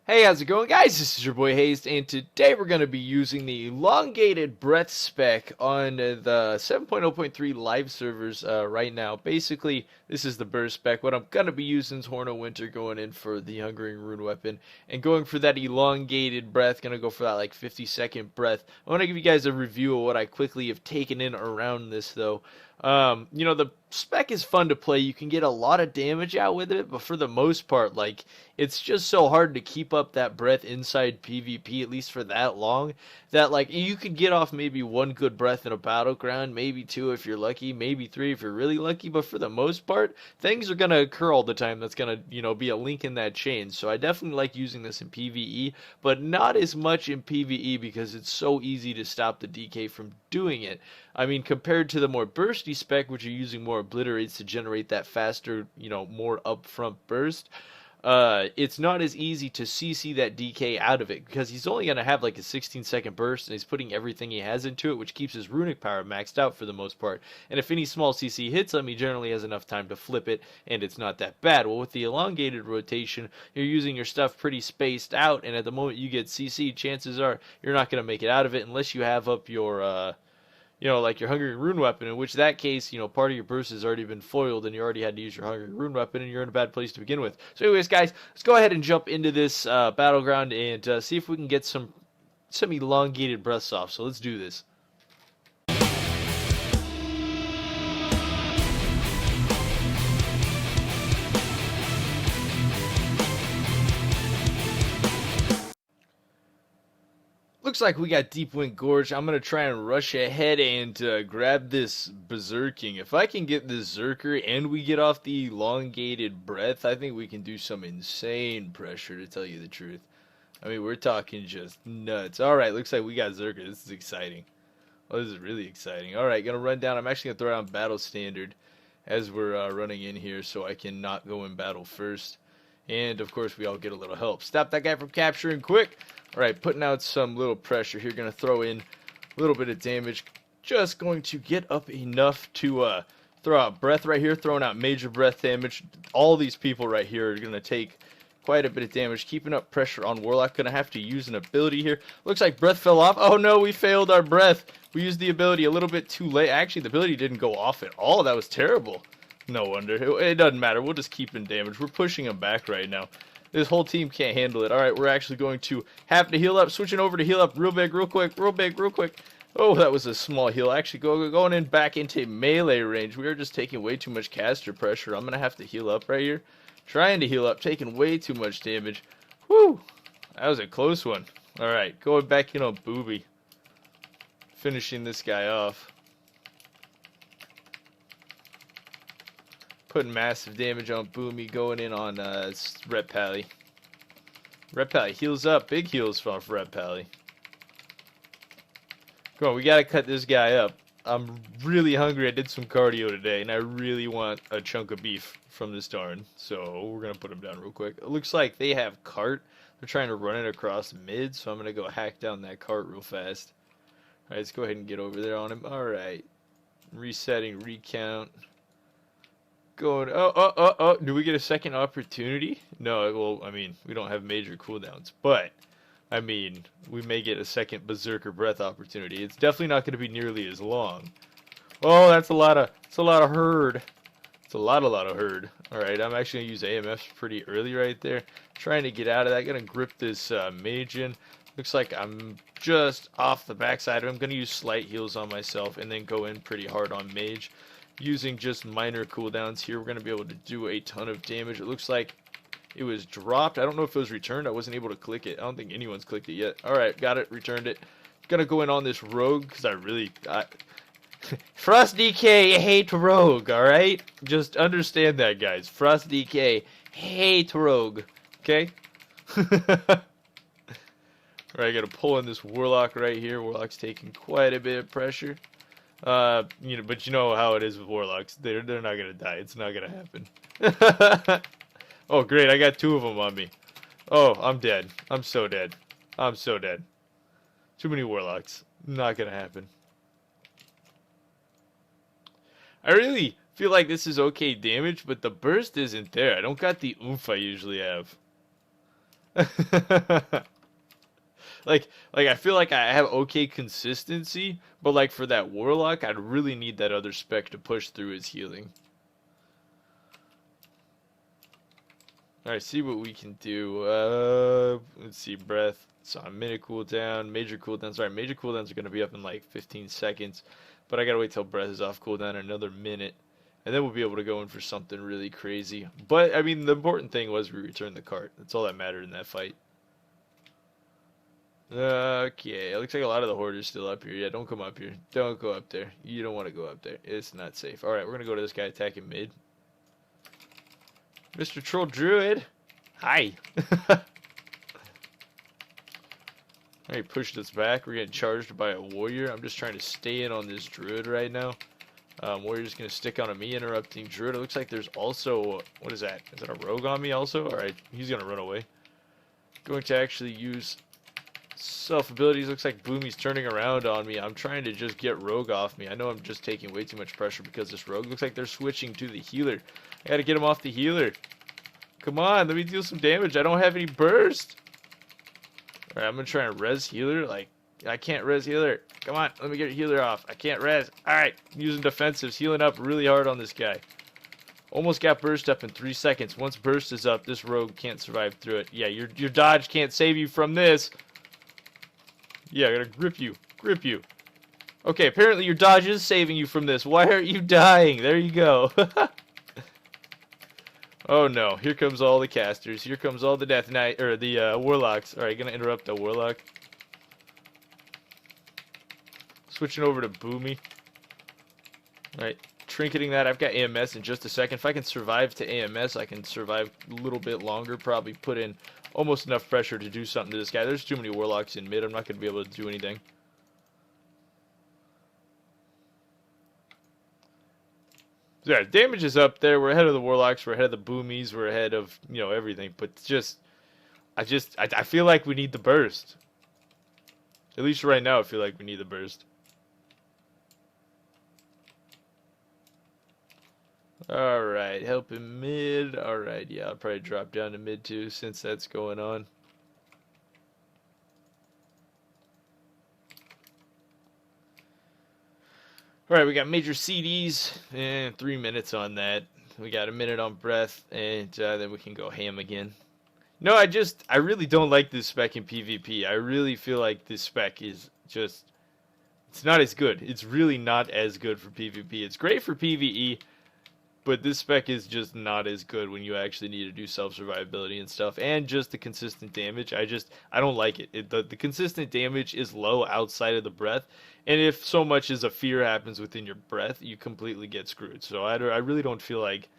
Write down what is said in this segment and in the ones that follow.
Hey, how's it going, guys? This is your boy Hazzed, and today we're going to be using the elongated breath spec on the 7.0.3 live servers right now. Basically, this is the burst spec. What I'm going to be using is Horn of Winter going in for the Hungering Rune weapon, and going for that elongated breath, going to go for that like 50-second breath. I want to give you guys a review of what I quickly have taken in around this, though. The spec is fun to play. You can get a lot of damage out with it, but for the most part, like, it's just so hard to keep up that breath inside PvP, at least for that long, that, like, you could get off maybe one good breath in a Battleground, maybe two if you're lucky, maybe three if you're really lucky, but for the most part, things are going to occur all the time that's going to, be a link in that chain. So I definitely like using this in PvE, but not as much in PvE because it's so easy to stop the DK from doing it. I mean, compared to the more bursty spec, which are using more obliterates to generate that faster, more upfront burst, it's not as easy to CC that DK out of it because he's only going to have like a 16-second burst and he's putting everything he has into it, which keeps his runic power maxed out for the most part. And if any small CC hits him, he generally has enough time to flip it and it's not that bad. Well, with the elongated rotation, you're using your stuff pretty spaced out, and at the moment you get CC, chances are you're not going to make it out of it unless you have up your like your Hungry Rune weapon, in which that case, part of your burst has already been foiled and you already had to use your Hungry Rune weapon and you're in a bad place to begin with. So anyways, guys, let's go ahead and jump into this Battleground and see if we can get some elongated breaths off. So let's do this. Looks like we got Deep Wind Gorge. I'm going to try and rush ahead and grab this Berserking. If I can get this Zerker and we get off the elongated breath, I think we can do some insane pressure, to tell you the truth. I mean, we're talking just nuts. Alright, looks like we got Zerker. This is exciting. Oh, this is really exciting. Alright, going to run down. I'm actually going to throw down Battle Standard as we're running in here so I can not go in battle first. And, of course, we all get a little help. Stop that guy from capturing quick. Alright, putting out some little pressure here. Going to throw in a little bit of damage. Just going to get up enough to throw out breath right here. Throwing out major breath damage. All these people right here are going to take quite a bit of damage. Keeping up pressure on Warlock. Going to have to use an ability here. Looks like breath fell off. Oh no, we failed our breath. We used the ability a little bit too late. Actually, the ability didn't go off at all. That was terrible. No wonder. It doesn't matter. We'll just keep in damage. We're pushing him back right now. This whole team can't handle it. Alright, we're actually going to have to heal up. Switching over to heal up real big, real quick, real big, real quick. Oh, that was a small heal. Actually, going in back into melee range. We are just taking way too much caster pressure. I'm going to have to heal up right here. Trying to heal up, taking way too much damage. Whew! That was a close one. Alright, going back in on Booby. Finishing this guy off. Putting massive damage on Boomy, going in on Red Pally. Red Pally heals up. Big heals off Red Pally. Come on, we gotta cut this guy up. I'm really hungry. I did some cardio today, and I really want a chunk of beef from this darn. So we're gonna put him down real quick. It looks like they have cart. They're trying to run it across mid, so I'm gonna go hack down that cart real fast. Alright, let's go ahead and get over there on him. Alright. Resetting, recount. Going, oh, do we get a second opportunity? No, well, I mean, we don't have major cooldowns, but, I mean, we may get a second Berserker Breath opportunity. It's definitely not going to be nearly as long. Oh, that's a lot of herd. It's a lot of herd. Alright, I'm actually going to use AMFs pretty early right there. Trying to get out of that. Going to grip this mage in. Looks like I'm just off the backside of him. I'm going to use slight heals on myself and then go in pretty hard on mage. Using just minor cooldowns here, we're going to be able to do a ton of damage. It looks like it was dropped. I don't know if it was returned. I wasn't able to click it. I don't think anyone's clicked it yet. Alright, got it. Returned it. Going to go in on this rogue because I really... Frost DK hate rogue, alright? Just understand that, guys. Frost DK hate rogue. Okay? Alright, I got to pull in this Warlock right here. Warlock's taking quite a bit of pressure. But you know how it is with Warlocks. They're not gonna die. It's not gonna happen. Oh, great! I got two of them on me. Oh, I'm dead. I'm so dead. I'm so dead. Too many Warlocks. Not gonna happen. I really feel like this is okay damage, but the burst isn't there. I don't got the oomph I usually have. Like I feel like I have okay consistency, but like for that warlock, I'd really need that other spec to push through his healing. All right, see what we can do. Let's see, breath. So a minute cooldown, major cooldowns. All right, major cooldowns are gonna be up in like 15 seconds, but I gotta wait till breath is off cooldown another minute, and then we'll be able to go in for something really crazy. But I mean, the important thing was we returned the cart. That's all that mattered in that fight. Okay, it looks like a lot of the horde is still up here. Yeah, don't come up here. Don't go up there. You don't want to go up there. It's not safe. All right, we're gonna go to this guy attacking mid. Mr. Troll Druid. Hi. Alright, pushed us back. We're getting charged by a warrior. I'm just trying to stay in on this druid right now. Warrior's gonna stick on me, interrupting druid. It looks like there's also, what is that? Is that a rogue on me also? Alright, he's gonna run away. Going to actually use self abilities. Looks like Boomy's turning around on me. I'm trying to just get rogue off me. I know I'm just taking way too much pressure because this rogue looks like they're switching to the healer. I gotta get him off the healer. Come on, let me deal some damage. I don't have any burst. Alright, I'm gonna try and res healer. Like, I can't res healer. Come on, let me get healer off. I can't res. Alright, using defensives, healing up really hard on this guy. Almost got burst up in 3 seconds. Once burst is up, this rogue can't survive through it. Yeah, your dodge can't save you from this. Yeah, I gotta grip you. Grip you. Okay, apparently your dodge is saving you from this. Why aren't you dying? There you go. Oh no, here comes all the casters. Here comes all the Death Knight, or the Warlocks. Alright, gonna interrupt the Warlock. Switching over to Boomy. Alright, trinketing that. I've got AMS in just a second. If I can survive to AMS, I can survive a little bit longer. Probably put in almost enough pressure to do something to this guy. There's too many Warlocks in mid. I'm not going to be able to do anything. So yeah, damage is up there. We're ahead of the Warlocks. We're ahead of the Boomies. We're ahead of, you know, everything. But I feel like we need the burst. At least right now, I feel like we need the burst. Alright, helping mid. Alright, yeah, I'll probably drop down to mid too since that's going on. Alright, we got major CDs and 3 minutes on that. We got a minute on breath, and then we can go ham again. No, I really don't like this spec in PvP. I really feel like this spec is just, it's not as good. It's really not as good for PvP. It's great for PvE, but this spec is just not as good when you actually need to do self-survivability and stuff. And just the consistent damage. I don't like it. The consistent damage is low outside of the breath. And if so much as a fear happens within your breath, you completely get screwed. So I really don't feel like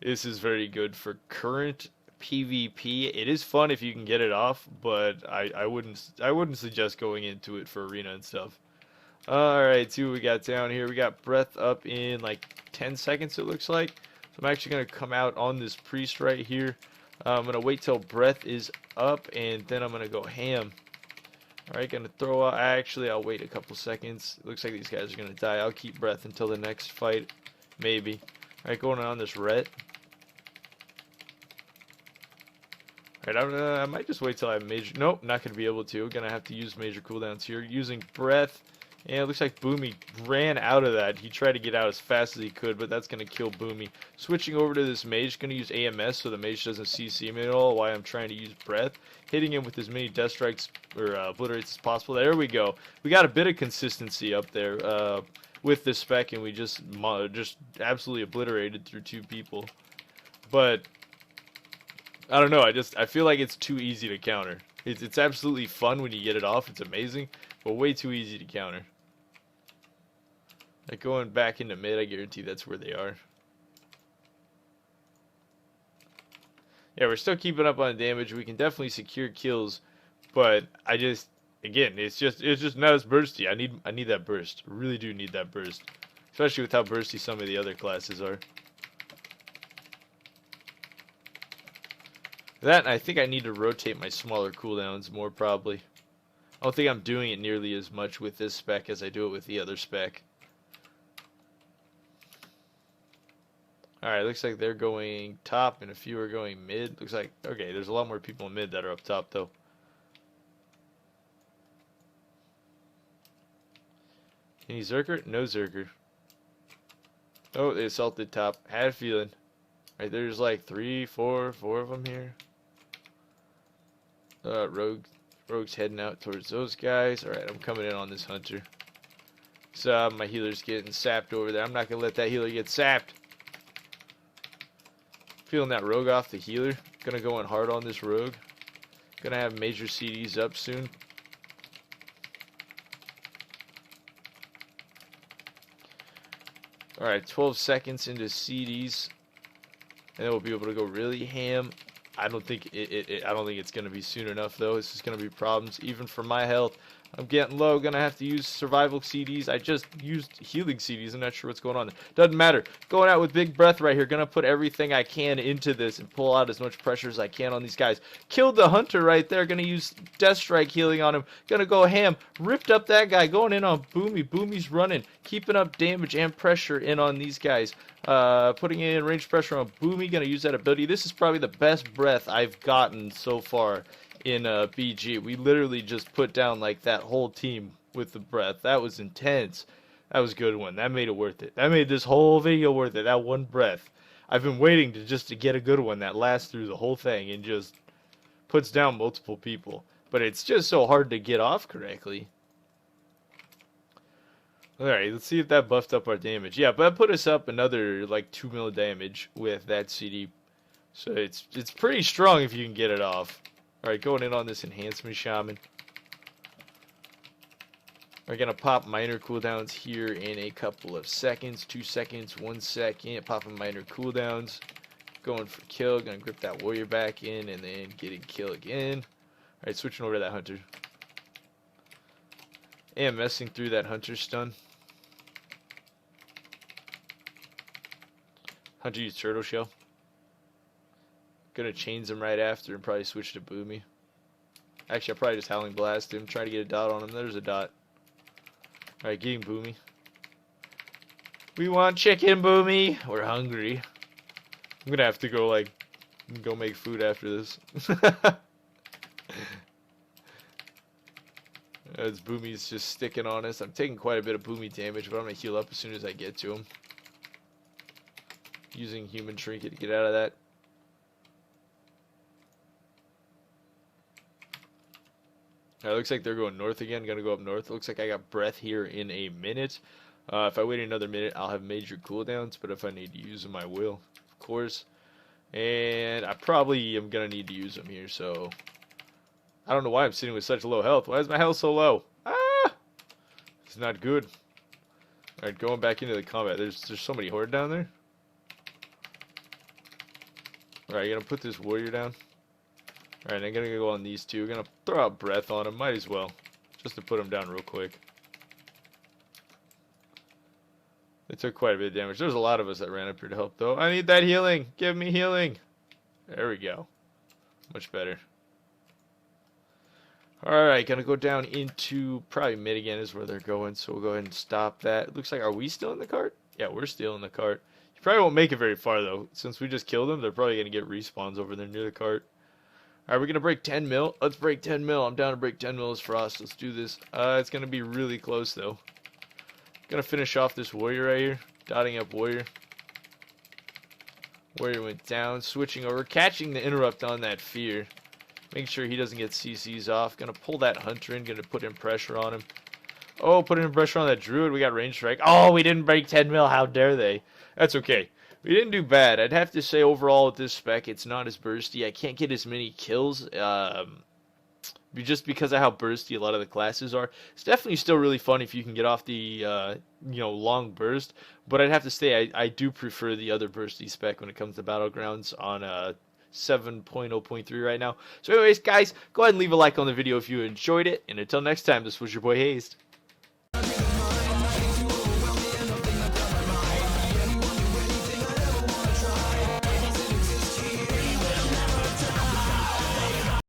this is very good for current PvP. It is fun if you can get it off, but I wouldn't suggest going into it for arena and stuff. Alright, see what we got down here. We got breath up in like 10 seconds, it looks like. So I'm actually going to come out on this priest right here. I'm going to wait till breath is up, and then I'm going to go ham. Alright, going to throw out. Actually, I'll wait a couple seconds. It looks like these guys are going to die. I'll keep breath until the next fight. Maybe. Alright, going on this ret. Alright, I might just wait till I have major. Nope, not going to be able to. Going to have to use major cooldowns here. Using breath. And it looks like Boomy ran out of that. He tried to get out as fast as he could, but that's going to kill Boomy. Switching over to this mage, going to use AMS so the mage doesn't CC me at all while I'm trying to use breath. Hitting him with as many death strikes or obliterates as possible. There we go. We got a bit of consistency up there with this spec, and we just absolutely obliterated through 2 people. But I don't know. I feel like it's too easy to counter. It's absolutely fun when you get it off. It's amazing, but way too easy to counter. Like going back into mid, I guarantee that's where they are. Yeah, we're still keeping up on damage. We can definitely secure kills, but again, it's just not as bursty. I need that burst. I really do need that burst, especially with how bursty some of the other classes are. That, and I think I need to rotate my smaller cooldowns more probably. I don't think I'm doing it nearly as much with this spec as I do it with the other spec. Alright, looks like they're going top and a few are going mid. Looks like, okay, there's a lot more people in mid that are up top though. Any Zerker? No Zerker. Oh, they assaulted top. Had a feeling. Right, there's like four of them here. Rogue's heading out towards those guys. Alright, I'm coming in on this hunter. So my healer's getting sapped over there. I'm not going to let that healer get sapped. Feeling that rogue off the healer. Gonna go in hard on this rogue. Gonna have major CDs up soon. Alright, 12 seconds into CDs. And then we'll be able to go really ham. I don't think it's gonna be soon enough though. This is gonna be problems even for my health. I'm getting low, gonna have to use survival CDs. I just used healing CDs. I'm not sure what's going on. Doesn't matter. Going out with big breath right here. Gonna put everything I can into this and pull out as much pressure as I can on these guys. Killed the hunter right there. Gonna use Death Strike healing on him. Gonna go ham. Ripped up that guy. Going in on Boomy. Boomy's running. Keeping up damage and pressure in on these guys. Putting in range pressure on Boomy. Gonna use that ability. This is probably the best breath I've gotten so far in BG. We literally just put down like that whole team with the breath. That was intense. That was a good one. That made it worth it. That made this whole video worth it. That one breath. I've been waiting to get a good one that lasts through the whole thing and just puts down multiple people. But it's just so hard to get off correctly. Alright, let's see if that buffed up our damage. Yeah, but that put us up another like 2 mil damage with that CD. So it's pretty strong if you can get it off. Alright, going in on this enhancement shaman. We're going to pop minor cooldowns here in a couple of seconds. 2 seconds, 1 second. Popping minor cooldowns. Going for kill. Going to grip that warrior back in and then getting kill again. Alright, switching over to that hunter. And messing through that hunter stun. Hunter used turtle shell. Gonna chains him right after and probably switch to Boomy. Actually, I'll probably just Howling Blast him. Try to get a dot on him. There's a dot. Alright, getting Boomy. We want chicken, Boomy. We're hungry. I'm gonna have to go make food after this. As Boomy's just sticking on us. I'm taking quite a bit of Boomy damage, but I'm gonna heal up as soon as I get to him. Using human trinket to get out of that. Alright, looks like they're going north again. Gonna go up north. Looks like I got breath here in a minute. If I wait another minute, I'll have major cooldowns, but if I need to use them, I will, of course. And I probably am gonna need to use them here, so I don't know why I'm sitting with such low health. Why is my health so low? Ah! It's not good. Alright, going back into the combat. There's so many horde down there. Alright, gonna put this warrior down. Alright, I'm gonna go on these two. Gonna throw out breath on them. Might as well. Just to put them down real quick. They took quite a bit of damage. There's a lot of us that ran up here to help, though. I need that healing. Give me healing. There we go. Much better. Alright, gonna go down into probably mid again is where they're going, so we'll go ahead and stop that. Looks like, are we still in the cart? Yeah, we're still in the cart. You probably won't make it very far, though. Since we just killed them, they're probably gonna get respawns over there near the cart. Alright, we're gonna break 10 mil. Let's break 10 mil. I'm down to break 10 mil as Frost. Let's do this. It's gonna be really close, though. Gonna finish off this warrior right here. Dotting up warrior. Warrior went down. Switching over. Catching the interrupt on that fear. Making sure he doesn't get CCs off. Gonna pull that hunter in. Gonna put in pressure on him. Oh, putting in pressure on that druid. We got range strike. Oh, we didn't break 10 mil. How dare they? That's okay. We didn't do bad. I'd have to say overall with this spec, it's not as bursty. I can't get as many kills. Just because of how bursty a lot of the classes are. It's definitely still really fun if you can get off the long burst, but I'd have to say I do prefer the other bursty spec when it comes to Battlegrounds on 7.0.3 right now. So anyways, guys, go ahead and leave a like on the video if you enjoyed it, and until next time, this was your boy Hazzed.